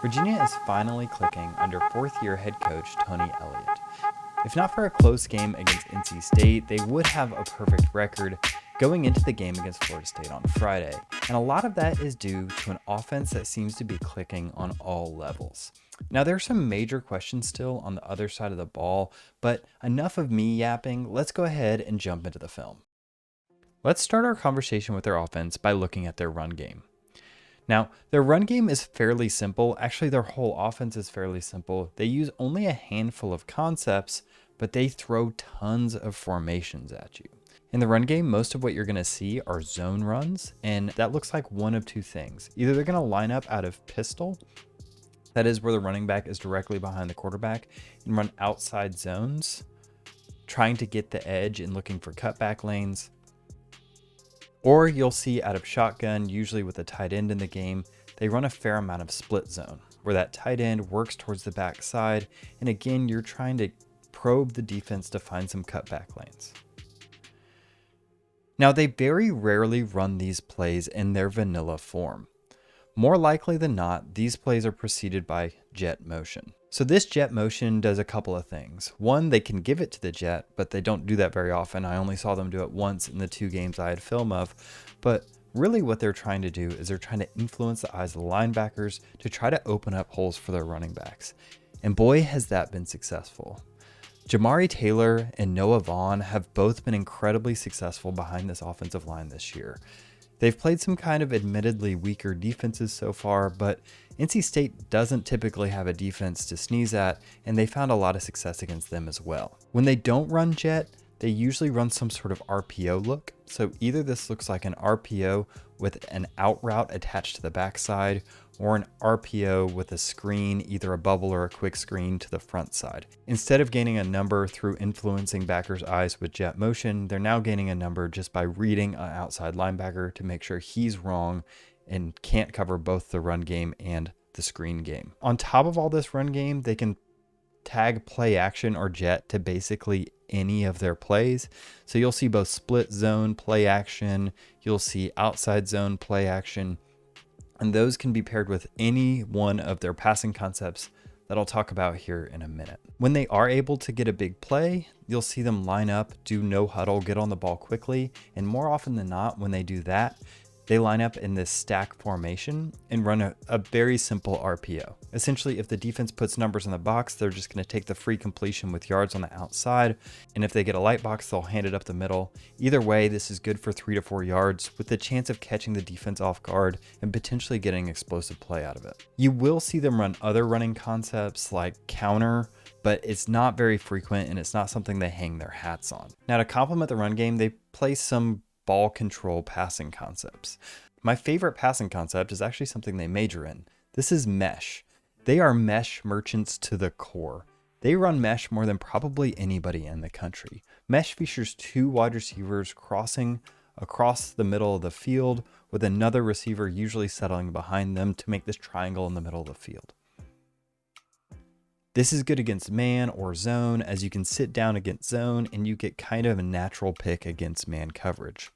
Virginia is finally clicking under fourth-year head coach Tony Elliott. If not for a close game against NC State, they would have a perfect record going into the game against Florida State on Friday. And a lot of that is due to an offense that seems to be clicking on all levels. Now, there are some major questions still on the other side of the ball, but enough of me yapping. Let's go ahead and jump into the film. Let's start our conversation with their offense by looking at their run game. Now, their run game is fairly simple. Actually, their whole offense is fairly simple. They use only a handful of concepts, but they throw tons of formations at you. In the run game, most of what you're going to see are zone runs, and that looks like one of two things. Either they're going to line up out of pistol, that is where the running back is directly behind the quarterback, and run outside zones, trying to get the edge and looking for cutback lanes. Or you'll see out of shotgun, usually with a tight end in the game, they run a fair amount of split zone, where that tight end works towards the backside, and again, you're trying to probe the defense to find some cutback lanes. Now, they very rarely run these plays in their vanilla form. More likely than not, these plays are preceded by jet motion. So this jet motion does a couple of things. One, they can give it to the jet, but they don't do that very often. I only saw them do it once in the 2 games I had film of. But really what they're trying to do is they're trying to influence the eyes of the linebackers to try to open up holes for their running backs. And boy, has that been successful. Jamari Taylor and Noah Vaughn have both been incredibly successful behind this offensive line this year. They've played some kind of admittedly weaker defenses so far, but NC State doesn't typically have a defense to sneeze at, and they found a lot of success against them as well. When they don't run jet, they usually run some sort of RPO look. So either this looks like an RPO with an out route attached to the backside, or an RPO with a screen, either a bubble or a quick screen to the front side. Instead of gaining a number through influencing backers' eyes with jet motion, they're now gaining a number just by reading an outside linebacker to make sure he's wrong and can't cover both the run game and the screen game. On top of all this run game, they can tag play action or jet to basically any of their plays. So you'll see both split zone play action, you'll see outside zone play action, and those can be paired with any one of their passing concepts that I'll talk about here in a minute. When they are able to get a big play, you'll see them line up, do no huddle, get on the ball quickly, and more often than not, when they do that, they line up in this stack formation and run a very simple RPO. Essentially, if the defense puts numbers in the box, they're just going to take the free completion with yards on the outside. And if they get a light box, they'll hand it up the middle. Either way, this is good for 3 to 4 yards with the chance of catching the defense off guard and potentially getting explosive play out of it. You will see them run other running concepts like counter, but it's not very frequent and it's not something they hang their hats on. Now, to complement the run game, they play some ball control passing concepts. My favorite passing concept is actually something they major in. This is mesh. They are mesh merchants to the core. They run mesh more than probably anybody in the country. Mesh features 2 wide receivers crossing across the middle of the field with another receiver usually settling behind them to make this triangle in the middle of the field. This is good against man or zone, as you can sit down against zone and you get kind of a natural pick against man coverage.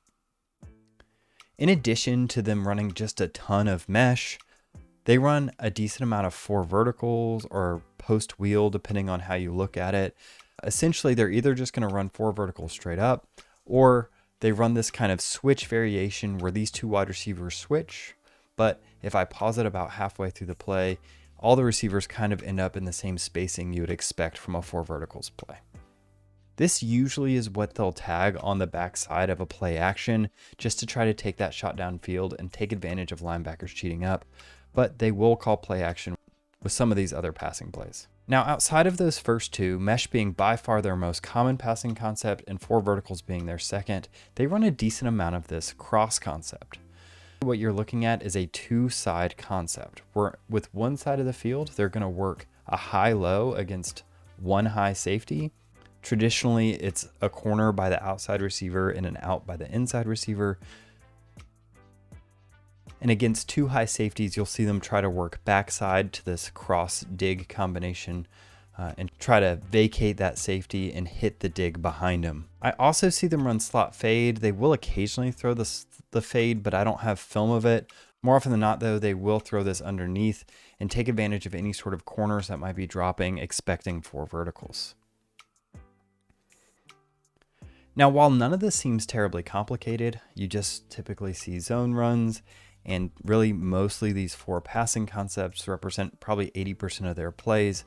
In addition to them running just a ton of mesh, they run a decent amount of 4 verticals or post wheel, depending on how you look at it. Essentially, they're either just going to run 4 verticals straight up, or they run this kind of switch variation where these 2 wide receivers switch. But if I pause it about halfway through the play, all the receivers kind of end up in the same spacing you would expect from a 4 verticals play. This usually is what they'll tag on the backside of a play action just to try to take that shot downfield and take advantage of linebackers cheating up, but they will call play action with some of these other passing plays. Now, outside of those first 2, mesh being by far their most common passing concept and 4 verticals being their second, they run a decent amount of this cross concept. What you're looking at is a 2-side concept where with one side of the field, they're going to work a high-low against one high safety. Traditionally, it's a corner by the outside receiver and an out by the inside receiver. And against 2 high safeties, you'll see them try to work backside to this cross dig combination and try to vacate that safety and hit the dig behind him. I also see them run slot fade. They will occasionally throw the fade, but I don't have film of it. More often than not, though, they will throw this underneath and take advantage of any sort of corners that might be dropping, expecting 4 verticals. Now, while none of this seems terribly complicated, you just typically see zone runs, and really mostly these 4 passing concepts represent probably 80% of their plays.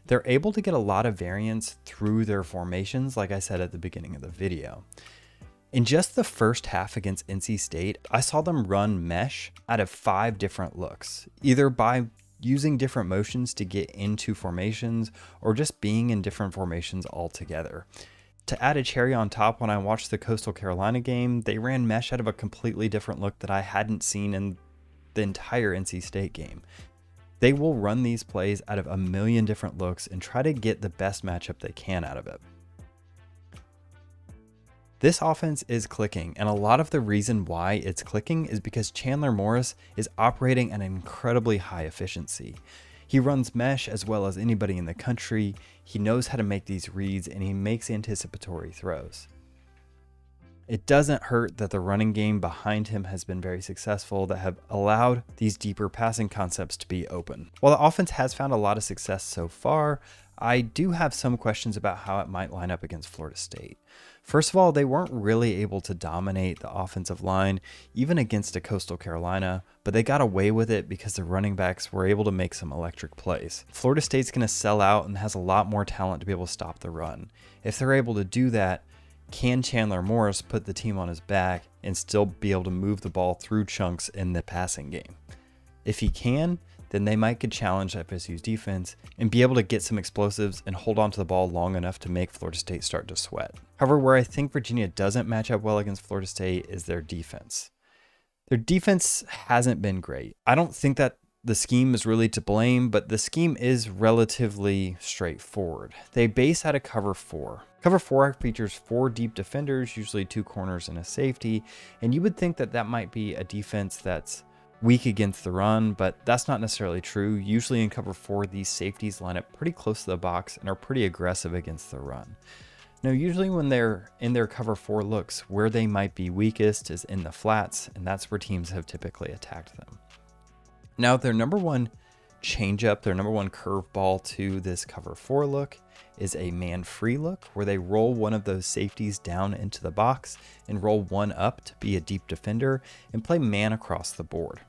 They're able to get a lot of variance through their formations, like I said at the beginning of the video. In just the first half against NC State, I saw them run mesh out of 5 different looks, either by using different motions to get into formations or just being in different formations altogether. To add a cherry on top, when I watched the Coastal Carolina game, they ran mesh out of a completely different look that I hadn't seen in the entire NC State game. They will run these plays out of a million different looks and try to get the best matchup they can out of it. This offense is clicking, and a lot of the reason why it's clicking is because Chandler Morris is operating at an incredibly high efficiency. He runs mesh as well as anybody in the country. He knows how to make these reads, and he makes anticipatory throws. It doesn't hurt that the running game behind him has been very successful, that have allowed these deeper passing concepts to be open. While the offense has found a lot of success so far, I do have some questions about how it might line up against Florida State. First of all, they weren't really able to dominate the offensive line, even against a Coastal Carolina, but they got away with it because the running backs were able to make some electric plays. Florida State's going to sell out and has a lot more talent to be able to stop the run. If they're able to do that, can Chandler Morris put the team on his back and still be able to move the ball through chunks in the passing game? If he can, then they might could challenge FSU's defense and be able to get some explosives and hold on to the ball long enough to make Florida State start to sweat. However, where I think Virginia doesn't match up well against Florida State is their defense. Their defense hasn't been great. I don't think that the scheme is really to blame, but the scheme is relatively straightforward. They base out of cover 4. Cover 4 features 4 deep defenders, usually 2 corners and a safety, and you would think that that might be a defense that's weak against the run, but that's not necessarily true. Usually in cover 4, these safeties line up pretty close to the box and are pretty aggressive against the run. Now, usually when they're in their cover 4 looks, where they might be weakest is in the flats, and that's where teams have typically attacked them. Now, their number one changeup, their number one curveball to this cover 4 look is a man-free look, where they roll one of those safeties down into the box and roll one up to be a deep defender and play man across the board.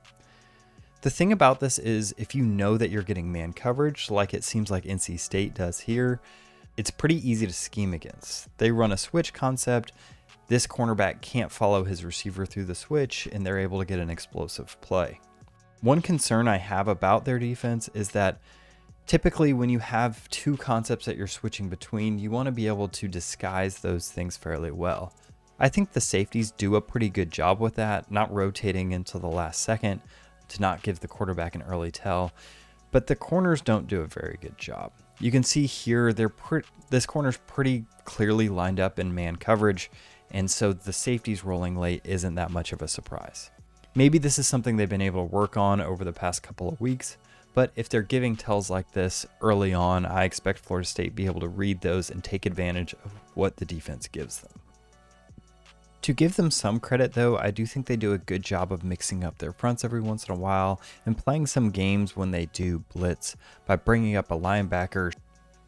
The thing about this is, if you know that you're getting man coverage, like it seems like NC State does here, it's pretty easy to scheme against. They run a switch concept. This cornerback can't follow his receiver through the switch, and they're able to get an explosive play. One concern I have about their defense is that typically when you have 2 concepts that you're switching between, you want to be able to disguise those things fairly well. I think the safeties do a pretty good job with that, not rotating into the last second to not give the quarterback an early tell, but the corners don't do a very good job. You can see here, this corner's pretty clearly lined up in man coverage, and so the safeties rolling late isn't that much of a surprise. Maybe this is something they've been able to work on over the past couple of weeks, but if they're giving tells like this early on, I expect Florida State to be able to read those and take advantage of what the defense gives them. To give them some credit though, I do think they do a good job of mixing up their fronts every once in a while and playing some games when they do blitz by bringing up a linebacker,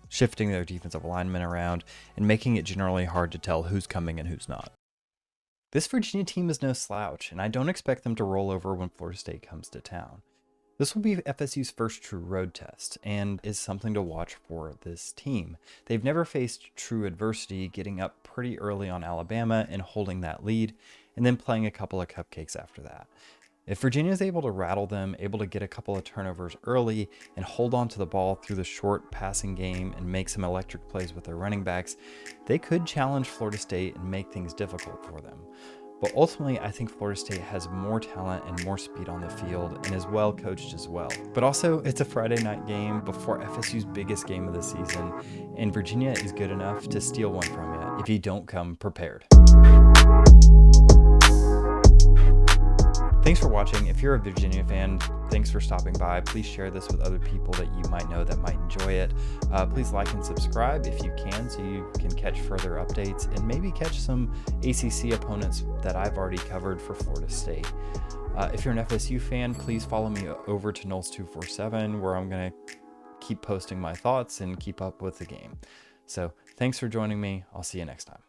shifting their defensive alignment around, and making it generally hard to tell who's coming and who's not. This Virginia team is no slouch, and I don't expect them to roll over when Florida State comes to town. This will be FSU's first true road test, and is something to watch for this team. They've never faced true adversity, getting up pretty early on Alabama and holding that lead, and then playing a couple of cupcakes after that. If Virginia is able to rattle them, able to get a couple of turnovers early and hold on to the ball through the short passing game and make some electric plays with their running backs, they could challenge Florida State and make things difficult for them. But ultimately, I think Florida State has more talent and more speed on the field and is well coached as well. But also, it's a Friday night game before FSU's biggest game of the season, and Virginia is good enough to steal one from you if you don't come prepared. Thanks for watching. If you're a Virginia fan, thanks for stopping by. Please share this with other people that you might know that might enjoy it. Please like and subscribe if you can, so you can catch further updates and maybe catch some ACC opponents that I've already covered for Florida State. If you're an FSU fan, please follow me over to Knowles247, where I'm going to keep posting my thoughts and keep up with the game. So thanks for joining me. I'll see you next time.